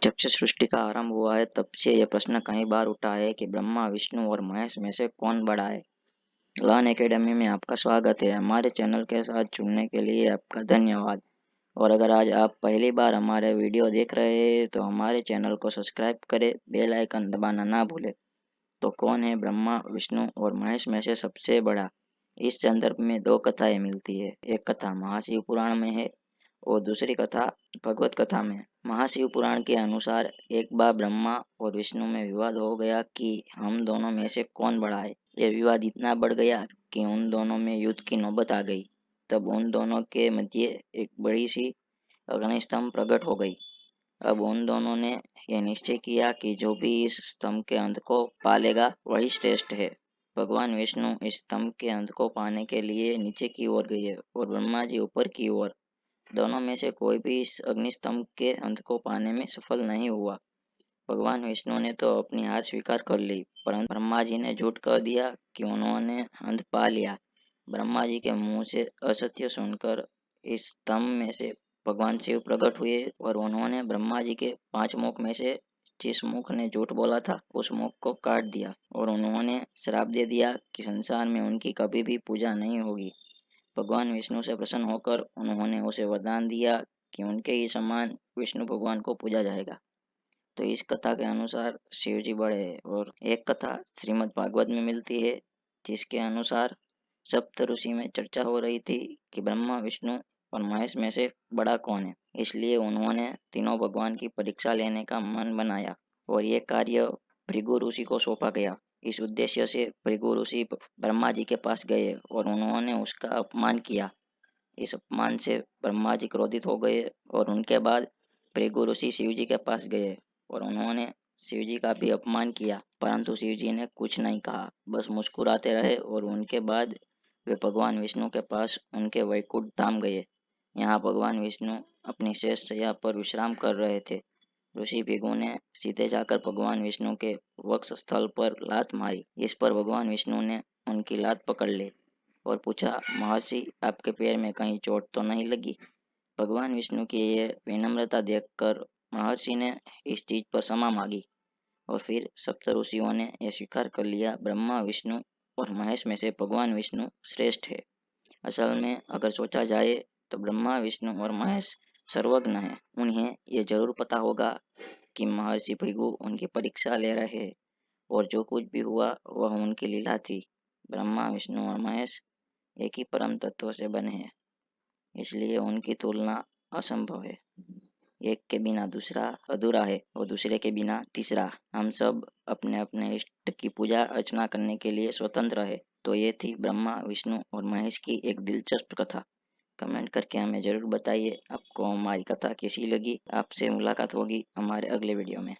जब से सृष्टि का आरंभ हुआ है तब से यह प्रश्न कई बार उठा है कि ब्रह्मा, विष्णु और महेश में से कौन बड़ा है। लर्न एकेडमी में आपका स्वागत है। हमारे चैनल के साथ जुड़ने के लिए आपका धन्यवाद। और अगर आज आप पहली बार हमारे वीडियो देख रहे हैं तो हमारे चैनल को सब्सक्राइब करें, बेल आइकन दबाना ना भूलें। तो कौन है ब्रह्मा, विष्णु और महेश में से सबसे बड़ा? इस संदर्भ में दो कथाएं मिलती है। एक कथा महाशिव पुराण में है और दूसरी कथा भगवत कथा में। महाशिव पुराण के अनुसार एक बार ब्रह्मा और विष्णु में विवाद हो गया कि हम दोनों में से कौन बड़ा है। यह विवाद इतना बढ़ गया कि उन दोनों में युद्ध की नौबत आ गई। तब उन दोनों के मध्य एक बड़ी सी अग्निस्तंभ प्रकट हो गई। अब उन दोनों ने यह निश्चय किया कि जो भी इस स्तंभ के अंत को पालेगा वही श्रेष्ठ है। भगवान विष्णु इस स्तंभ के अंत को पाने के लिए नीचे की ओर गए और ब्रह्मा जी ऊपर की ओर। दोनों में से कोई भी इस अग्निस्तंभ के अंत को पाने में सफल नहीं हुआ। भगवान विष्णु ने तो अपनी हार स्वीकार कर ली, परंतु ब्रह्मा जी ने झूठ कह दिया कि उन्होंने अंत पा लिया। ब्रह्मा जी के मुंह से असत्य सुनकर इस स्तंभ में से भगवान शिव प्रकट हुए और उन्होंने ब्रह्मा जी के 5 मुख में से जिस मुख ने झूठ बोला था उस मुख को काट दिया और उन्होंने श्राप दे दिया कि संसार में उनकी कभी भी पूजा नहीं होगी। भगवान विष्णु से प्रसन्न होकर उन्होंने उसे वरदान दिया कि उनके ही समान विष्णु भगवान को पूजा जाएगा। तो इस कथा के अनुसार शिव जी बड़े हैं। और एक कथा श्रीमद् भागवत में मिलती है जिसके अनुसार सप्त ऋषि में चर्चा हो रही थी कि ब्रह्मा, विष्णु और महेश में से बड़ा कौन है। इसलिए उन्होंने तीनों भगवान की परीक्षा लेने का मन बनाया और ये कार्य भृगु ऋषि को सौंपा गया। इस उद्देश्य से भृगु ऋषि ब्रह्मा जी के पास गए और उन्होंने उसका अपमान किया। इस अपमान से ब्रह्मा जी क्रोधित हो गए और उनके बाद भृगु ऋषि शिव जी के पास गए और उन्होंने शिव जी का भी अपमान किया, परंतु शिव जी ने कुछ नहीं कहा, बस मुस्कुराते रहे और उनके बाद वे भगवान विष्णु के पास उनके वैकुंठ धाम गए। यहाँ भगवान विष्णु अपनी शेष शैया पर विश्राम कर रहे थे। ऋषि भृगु ने सीधे जाकर भगवान विष्णु के वक्ष स्थल पर लात मारी। इस पर भगवान विष्णु ने उनकी लात पकड़ ली और पूछा, महर्षि, आपके पैर में कहीं चोट तो नहीं लगी? भगवान विष्णु की ये विनम्रता देखकर महर्षि ने इस चीज पर क्षमा मांगी और फिर सप्त ऋषियों ने यह स्वीकार कर लिया, ब्रह्मा, विष्णु और महेश में से भगवान विष्णु श्रेष्ठ है। असल में अगर सोचा जाए तो ब्रह्मा, विष्णु और महेश सर्वज्ञ हैं। उन्हें यह जरूर पता होगा कि महर्षि भृगु उनकी परीक्षा ले रहे हैं और जो कुछ भी हुआ वह उनकी लीला थी। ब्रह्मा, विष्णु और महेश एक ही परम तत्व से बने हैं, इसलिए उनकी तुलना असंभव है। एक के बिना दूसरा अधूरा है और दूसरे के बिना तीसरा। हम सब अपने अपने इष्ट की पूजा अर्चना करने के लिए स्वतंत्र है। तो ये थी ब्रह्मा, विष्णु और महेश की एक दिलचस्प कथा। कमेंट करके हमें जरूर बताइए आपको हमारी कथा कैसी लगी। आपसे मुलाकात होगी हमारे अगले वीडियो में।